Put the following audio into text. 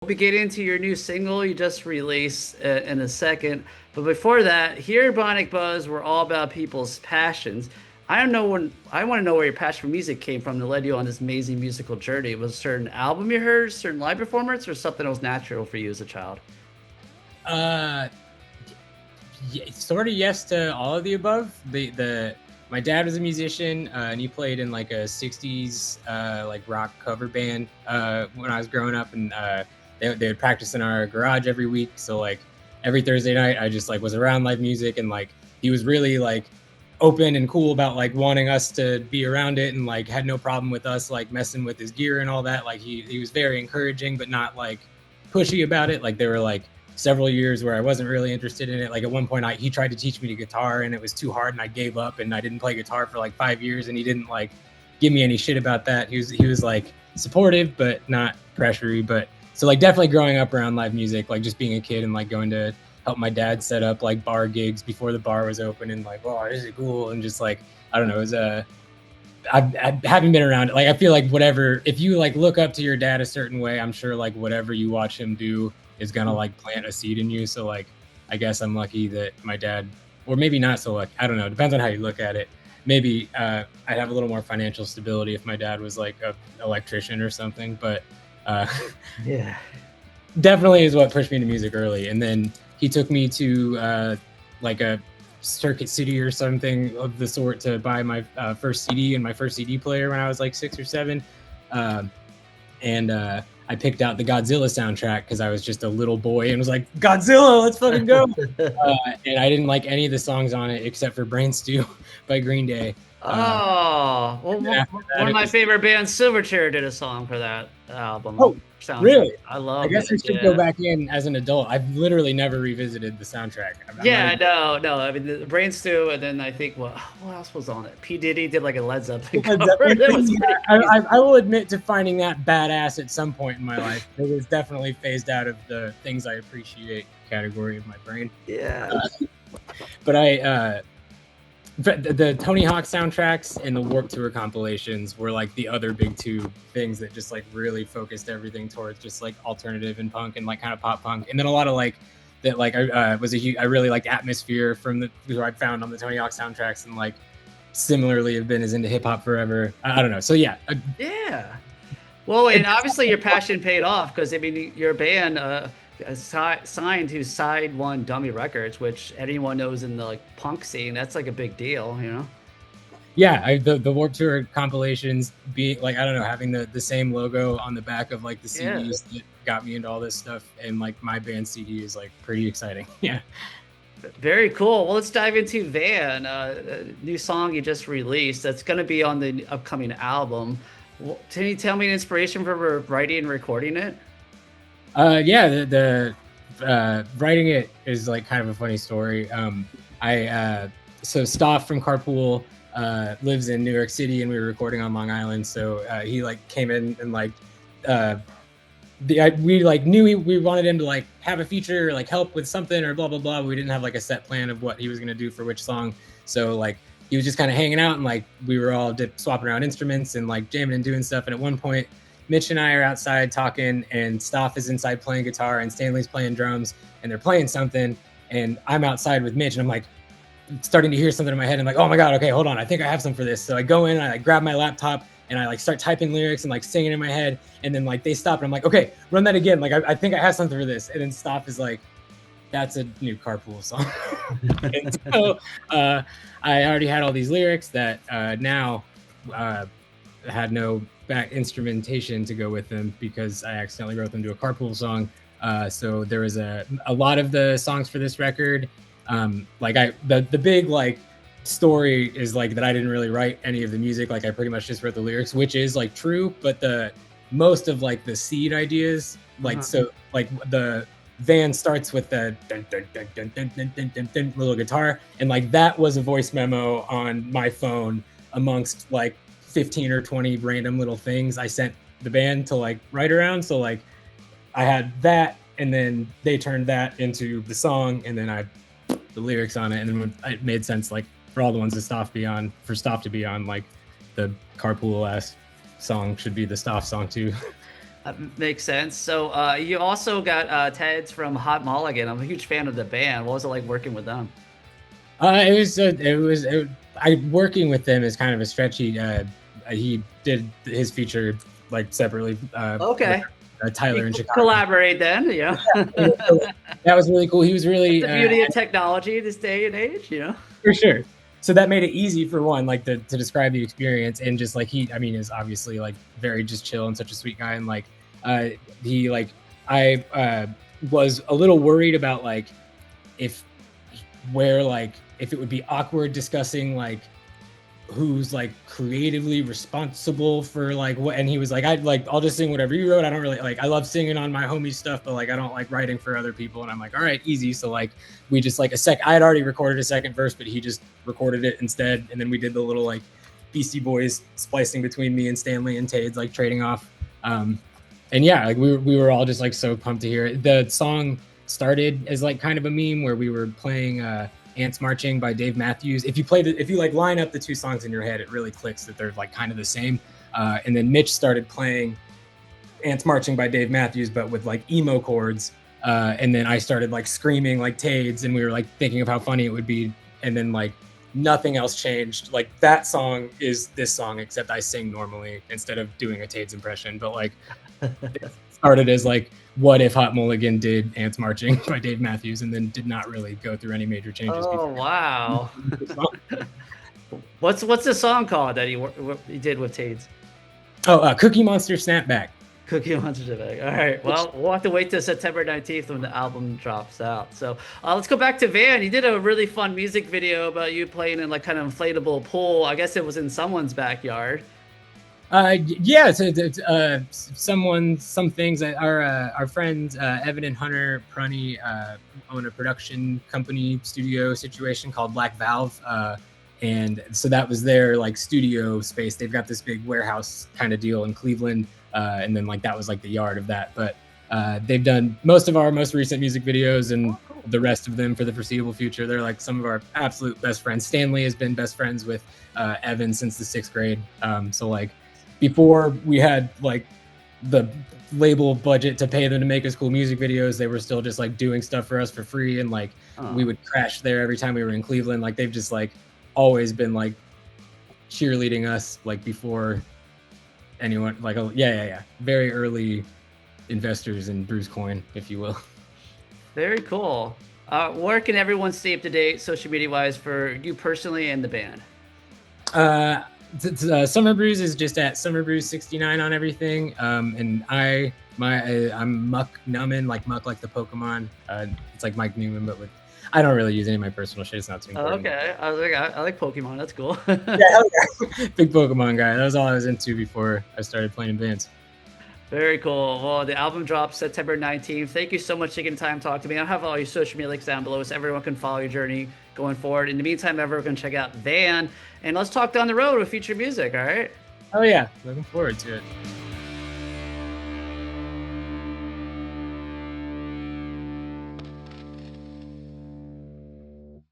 We'll be getting into your new single you just released in a second. But before that, here at Bionic Buzz, we're all about people's passions. I want to know where your passion for music came from that led you on this amazing musical journey. Was it a certain album you heard, certain live performance, or something that was natural for you as a child? Uh, yeah, sort of yes to all of the above. My dad was a musician, and he played in like a '60s like rock cover band when I was growing up, and they would practice in our garage every week. So like every Thursday night, I just like was around live music, and like he was really like open and cool about like wanting us to be around it, and like had no problem with us like messing with his gear and all that. Like he was very encouraging, but not like pushy about it. Like there were like several years where I wasn't really interested in it. Like at one point he tried to teach me the guitar and it was too hard and I gave up and I didn't play guitar for like 5 years, and he didn't like give me any shit about that. He was like supportive but not pressury. But so like definitely growing up around live music, like just being a kid and like going to help my dad set up like bar gigs before the bar was open, and like, oh, this is cool. And just like, I don't know, it was I haven't been around it. Like I feel like whatever, if you like look up to your dad a certain way, I'm sure like whatever you watch him do is gonna like plant a seed in you. So like I guess I'm lucky that my dad, or maybe not so lucky, I don't know, depends on how you look at it. Maybe I'd have a little more financial stability if my dad was like a electrician or something. But Yeah. definitely is what pushed me into music early. And then he took me to like a Circuit City or something of the sort to buy my first CD and my first CD player when I was like 6 or 7. And I picked out the Godzilla soundtrack because I was just a little boy and was like, Godzilla, let's fucking go. And I didn't like any of the songs on it except for Brain Stew by Green Day. Oh, well, one of my favorite bands, Silverchair, did a song for that album. Oh, really? I love it. I guess I should go back in as an adult. I've literally never revisited the soundtrack. No. I mean, the Brain Stew, and then I think what else was on it? P. Diddy did like a Led Zeppelin cover. That was I will admit to finding that badass at some point in my life. It was definitely phased out of the things I appreciate category of my brain. Yeah. But the Tony Hawk soundtracks and the Warped Tour compilations were like the other big two things that just like really focused everything towards just like alternative and punk and like kind of pop punk. And then a lot of like that, like I really liked Atmosphere from who I found on the Tony Hawk soundtracks, and like similarly have been as into hip hop forever. I don't know. So yeah. Yeah. Well, and obviously your passion paid off, because I mean your band signed to SideOneDummy Records, which anyone knows in the like punk scene, that's like a big deal, you know? Yeah, the Warped Tour compilations being like, I don't know, having the same logo on the back of like the CDs that got me into all this stuff, and like my band CD is like pretty exciting. Yeah. Very cool. Well, let's dive into Van, a new song you just released that's going to be on the upcoming album. Can you tell me an inspiration for writing and recording it? Yeah, the writing it is like kind of a funny story. So Stoph from Carpool lives in New York City, and we were recording on Long Island. So he like came in and like we like knew we wanted him to like have a feature or like help with something or blah blah blah. But we didn't have like a set plan of what he was gonna do for which song. So like he was just kind of hanging out, and like we were all swapping around instruments and like jamming and doing stuff. And at one point, Mitch and I are outside talking, and Stoph is inside playing guitar, and Stanley's playing drums, and they're playing something. And I'm outside with Mitch, and I'm like starting to hear something in my head. I'm like, oh my God, okay, hold on. I think I have something for this. So I go in and I like grab my laptop and I like start typing lyrics and like singing in my head. And then like they stop and I'm like, okay, run that again. Like, I think I have something for this. And then Stoph is like, that's a new Carpool song. And so I already had all these lyrics that now had no back instrumentation to go with them because I accidentally wrote them to a Carpool song. So there was a lot of the songs for this record. Like the big like story is like that I didn't really write any of the music. Like I pretty much just wrote the lyrics, which is like true, but the most of like the seed ideas, like so like the Van starts with the dun, dun, dun, dun, dun, dun, dun, dun, dun, little guitar, and like that was a voice memo on my phone amongst like 15 or 20 random little things I sent the band to like write around. So like I had that, and then they turned that into the song, and then I the lyrics on it, and then it made sense like for all the ones that Stoph to be on, like the Carpool last song should be the Stoph song too. Makes sense. So you also got Tades from Hot Mulligan. I'm a huge fan of the band. What was it like working with them? Working with them is kind of a stretch. He did his feature like separately. Okay. With, Tyler in Chicago. Collaborate then, yeah. That was really cool. He was really the beauty of technology this day and age, For sure. So that made it easy for one, like to describe the experience, and just like is obviously like very just chill and such a sweet guy, and like I was a little worried about like if it would be awkward discussing like who's like creatively responsible for like what, and he was like, I'll just sing whatever you wrote. I don't really like, I love singing on my homie stuff, but like I don't like writing for other people. And I'm like, all right, easy. So like we just like I had already recorded a second verse, but he just recorded it instead, and then we did the little like Beastie Boys splicing between me and Stanley and Tades, like trading off. And yeah, like we were all just like so pumped to hear it. The song started as like kind of a meme where we were playing Ants Marching by Dave Matthews. If you like line up the two songs in your head, it really clicks that they're like kind of the same. And then Mitch started playing Ants Marching by Dave Matthews, but with like emo chords. And then I started like screaming like Tades, and we were like thinking of how funny it would be. And then like nothing else changed. Like that song is this song, except I sing normally instead of doing a Tades impression. But like it started as like, what if Hot Mulligan did Ants Marching by Dave Matthews, and then did not really go through any major changes. Oh, wow. What's the song called that he did with Tades? Oh, Cookie Monster Snapback. Cookie Monster Snapback. All right. Well, we'll have to wait till September 19th when the album drops out. So let's go back to Van. You did a really fun music video about you playing in like kind of inflatable pool. I guess it was in someone's backyard. Yeah, some things that our friends Evan and Hunter Prunny own a production company studio situation called Black Valve, and so that was their like studio space. They've got this big warehouse kind of deal in Cleveland, and then like that was like the yard of that. But they've done most of our most recent music videos and the rest of them for the foreseeable future. They're like some of our absolute best friends. Stanley has been best friends with Evan since the 6th grade. So like, before we had like the label budget to pay them to make us cool music videos, they were still just like doing stuff for us for free, and like we would crash there every time we were in Cleveland. Like they've just like always been like cheerleading us like before anyone. Like yeah, very early investors in Bruce Coin, if you will. Very cool. Where can everyone stay up to date social media wise for you personally and the band? Summerbruise is just at Summerbruise69 on everything. And I'm Muck Newman, like Muck, like the Pokemon. It's like Mike Newman, but with I don't really use any of my personal shit. It's not too important. Okay, I was like, I like Pokemon. That's cool. Yeah, big Pokemon guy. That was all I was into before I started playing in bands. Very cool. Well, the album drops September 19th. Thank you so much for taking the time to talk to me. I'll have all your social media links down below so everyone can follow your journey going forward. In the meantime, everyone can check out Van, and let's talk down the road with future music, all right? Oh, yeah. Looking forward to it.